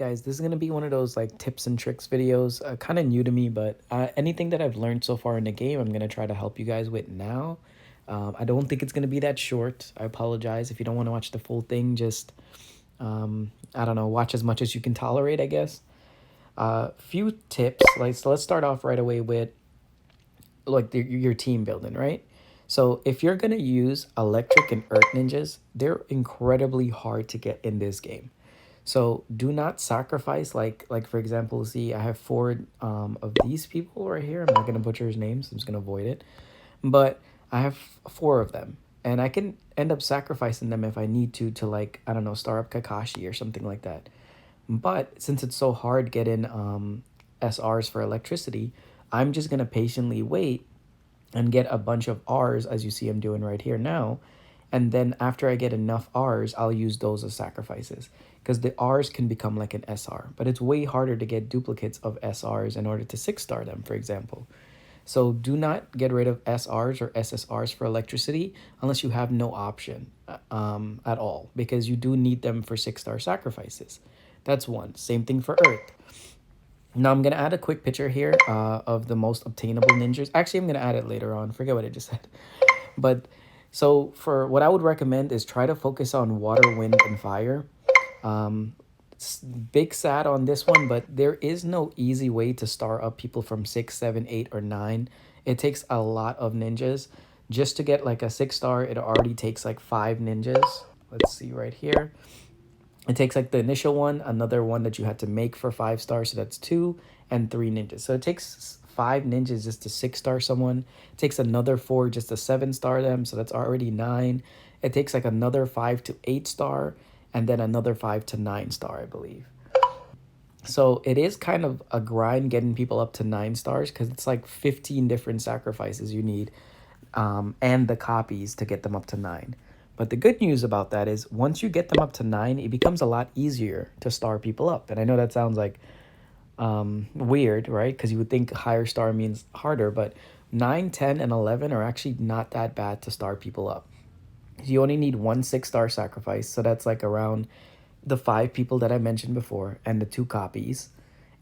guys, this is going to be one of those like tips and tricks videos, kind of new to me, but anything that I've learned so far in the game, I'm going to try to help you guys with now. I don't think it's going to be that short. I apologize if you don't want to watch the full thing. Just, I don't know, watch as much as you can tolerate, I guess. Few tips, like, so let's start off right away with like your team building, right? So if you're going to use electric and earth ninjas, they're incredibly hard to get in this game. So do not sacrifice like for example, see I have four of these people right here. I'm not gonna butcher his names. I'm just gonna avoid it. But I have four of them, and I can end up sacrificing them if I need to like I don't know star up Kakashi or something like that. But since it's so hard getting SRs for electricity, I'm just gonna patiently wait and get a bunch of R's as you see I'm doing right here now. And then after I get enough R's, I'll use those as sacrifices because the R's can become like an SR, but it's way harder to get duplicates of SRs in order to 6-star them, for example. So do not get rid of SRs or SSRs for electricity unless you have no option at all, because you do need them for 6-star sacrifices. That's one. Same thing for Earth. Now I'm gonna add a quick picture here of the most obtainable ninjas. Actually, I'm gonna add it later on. Forget what I just said. But so for what I would recommend is try to focus on water, wind, and fire. Um, Big sad on this one, but there is no easy way to star up people from 6, 7, 8, or 9. It takes a lot of ninjas. Just to get like a 6-star, it already takes like 5 ninjas. Let's see right here. It takes like the initial one, another one that you had to make for 5 stars, so that's 2, and 3 ninjas. So it takes 5 ninjas just to 6-star someone. It takes another 4 just to 7-star them, so that's already 9. It takes like another 5 to 8-star, and then another 5 to 9-star, I believe. So it is kind of a grind getting people up to 9 stars because it's like 15 different sacrifices you need, and the copies to get them up to 9. But the good news about that is once you get them up to 9, it becomes a lot easier to star people up. And I know that sounds like weird, right? Because you would think higher star means harder, but 9, 10, and 11 are actually not that bad to star people up. You only need one 6-star sacrifice, so that's like around the 5 people that I mentioned before and the 2 copies,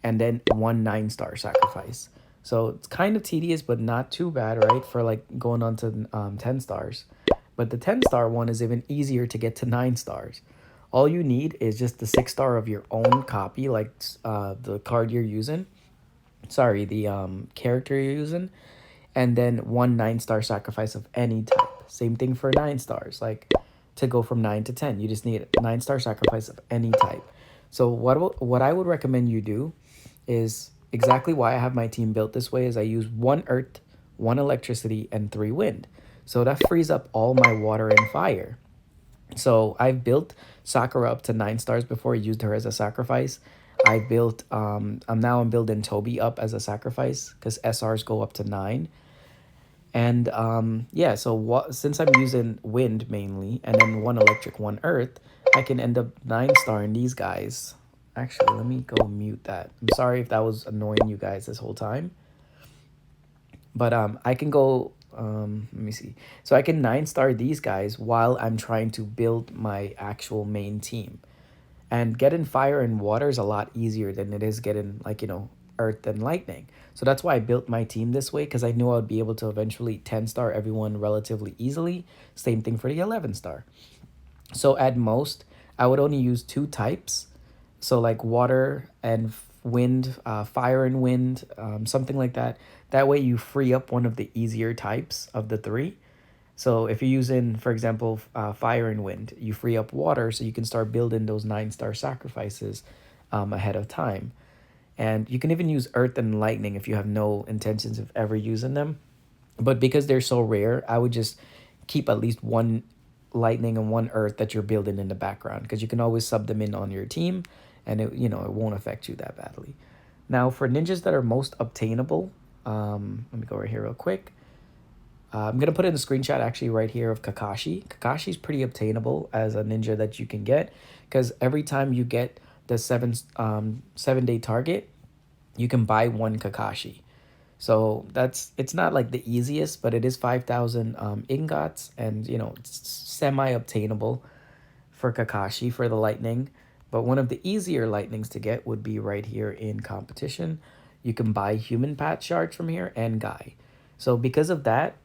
and then one 9-star sacrifice. So it's kind of tedious, but not too bad, right? For like going on to 10 stars. But the 10-star one is even easier to get to 9 stars. All you need is just the 6-star of your own copy, like the card you're using. Sorry, the character you're using. And then one 9-star sacrifice of any type. Same thing for 9 stars. Like to go from 9 to 10, you just need a 9-star sacrifice of any type. So what I would recommend you do is exactly why I have my team built this way is I use 1 earth, 1 electricity, and 3 wind. So that frees up all my water and fire. So I've built Sakura up to 9 stars before I used her as a sacrifice. I built I'm building Toby up as a sacrifice because SRs go up to 9. And yeah, so since I'm using wind mainly and then 1 electric, 1 earth, I can end up 9-starring these guys. Actually, let me go mute that. I'm sorry if that was annoying you guys this whole time. But I can go let me see. So I can 9-star these guys while I'm trying to build my actual main team. And getting fire and water is a lot easier than it is getting like, earth and lightning. So that's why I built my team this way, because I knew I would be able to eventually 10-star everyone relatively easily. Same thing for the 11-star. So at most, I would only use 2 types. So like water and wind, fire and wind, something like that. That way you free up one of the easier types of the 3. So if you're using, for example, fire and wind, you free up water so you can start building those 9-star sacrifices ahead of time. And you can even use earth and lightning if you have no intentions of ever using them. But because they're so rare, I would just keep at least 1 lightning and 1 earth that you're building in the background, because you can always sub them in on your team and it won't affect you that badly. Now for ninjas that are most obtainable, let me go right here real quick. I'm going to put in a screenshot actually right here of Kakashi. Kakashi's pretty obtainable as a ninja that you can get, because every time you get the 7-day target, you can buy 1 Kakashi. So it's not like the easiest, but it is 5,000 ingots, and it's semi obtainable for Kakashi for the lightning. But one of the easier lightnings to get would be right here in competition. You can buy human pat shards from here and guy. So because of that,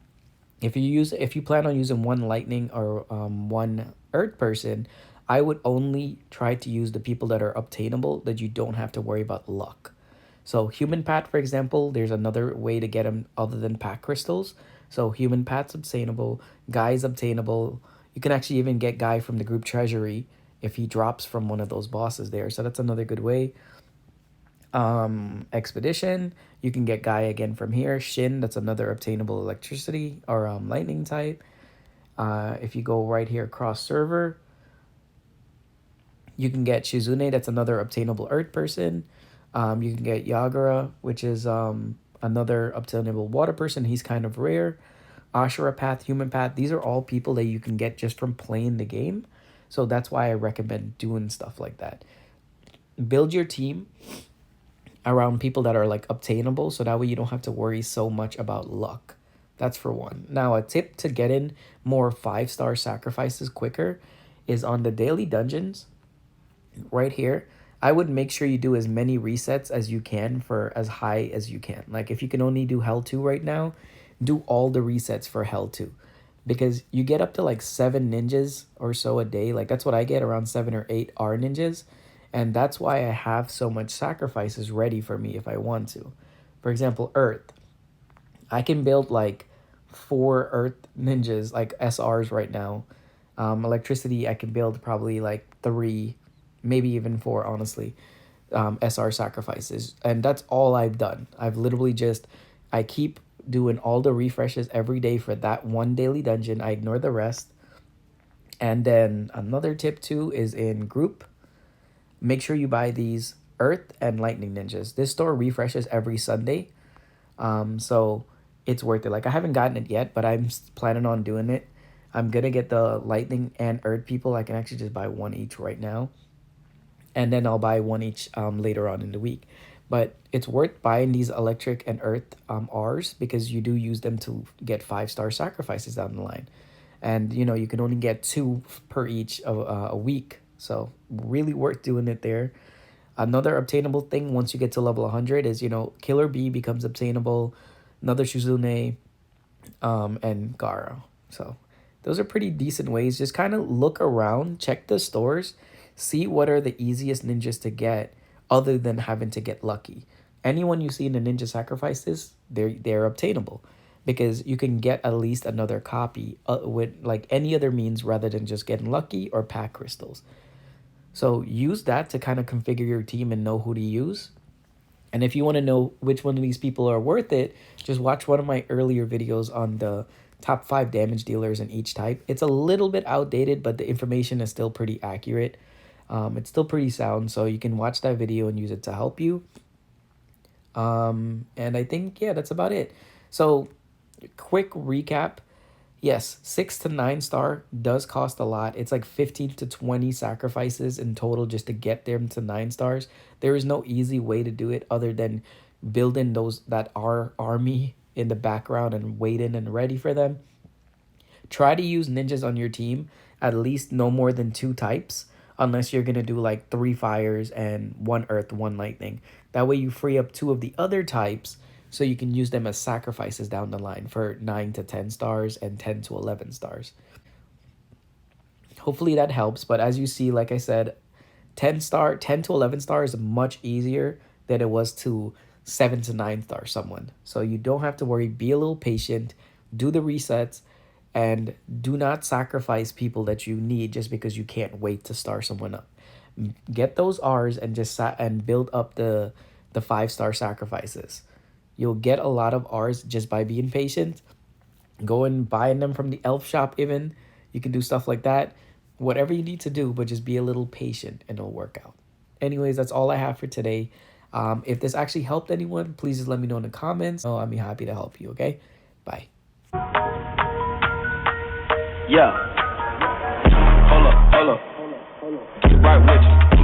if you plan on using one lightning or one earth person, I would only try to use the people that are obtainable, that you don't have to worry about luck. So human pat, for example, there's another way to get them other than pack crystals. So human pat's obtainable, guy's obtainable. You can actually even get guy from the group treasury if he drops from one of those bosses there. So that's another good way. Expedition, you can get guy again from here. Shin, that's another obtainable electricity or lightning type. If you go right here across server, you can get Shizune, that's another obtainable earth person. You can get Yagura, which is another obtainable water person. He's kind of rare. Ashura Path, Human Path, these are all people that you can get just from playing the game. So that's why I recommend doing stuff like that. Build your team around people that are like obtainable, so that way you don't have to worry so much about luck. That's for one. Now, a tip to get in more 5-star sacrifices quicker is on the daily dungeons right here. I would make sure you do as many resets as you can for as high as you can. Like if you can only do Hell 2 right now, do all the resets for Hell 2. Because you get up to like 7 ninjas or so a day. Like that's what I get, around 7 or 8 R ninjas. And that's why I have so much sacrifices ready for me if I want to. For example, Earth. I can build like 4 Earth ninjas, like SRs right now. Electricity, I can build probably like 3, maybe even 4, honestly. SR sacrifices. And that's all I've done. I've literally I keep doing all the refreshes every day for that one daily dungeon. I ignore the rest. And then another tip too is in group. Make sure you buy these Earth and Lightning Ninjas. This store refreshes every Sunday. So it's worth it. Like I haven't gotten it yet, but I'm planning on doing it. I'm going to get the Lightning and Earth people. I can actually just buy one each right now. And then I'll buy one each later on in the week. But it's worth buying these electric and earth Rs because you do use them to get 5-star sacrifices down the line. And, you know, you can only get 2 per each a week. So really worth doing it there. Another obtainable thing once you get to level 100 is, you know, Killer Bee becomes obtainable. Another Shizune and Gara. So those are pretty decent ways. Just kind of look around, check the stores, see what are the easiest ninjas to get other than having to get lucky. Anyone you see in the ninja sacrifices, they're obtainable because you can get at least another copy with like any other means rather than just getting lucky or pack crystals. So use that to kind of configure your team and know who to use. And if you want to know which one of these people are worth it, just watch one of my earlier videos on the top 5 damage dealers in each type. It's a little bit outdated, but the information is still pretty accurate. It's still pretty sound, so you can watch that video and use it to help you. And I think, yeah, that's about it. So, quick recap. Yes, 6 to 9 star does cost a lot. It's like 15 to 20 sacrifices in total just to get them to 9 stars. There is no easy way to do it other than building that army in the background and waiting and ready for them. Try to use ninjas on your team, at least no more than 2 types. Unless you're going to do like 3 fires and 1 earth, 1 lightning. That way you free up 2 of the other types so you can use them as sacrifices down the line for 9 to 10 stars and 10 to 11 stars. Hopefully that helps. But as you see, like I said, 10 to 11 stars is much easier than it was to 7 to 9 star someone. So you don't have to worry. Be a little patient. Do the resets. And do not sacrifice people that you need just because you can't wait to star someone up. Get those Rs and just and build up the 5-star sacrifices. You'll get a lot of Rs just by being patient. Go and buying them from the elf shop even. You can do stuff like that. Whatever you need to do, but just be a little patient and it'll work out. Anyways, that's all I have for today. If this actually helped anyone, please just let me know in the comments. Oh, I'd be happy to help you, okay? Bye. Yeah. Hold up. Get right with you.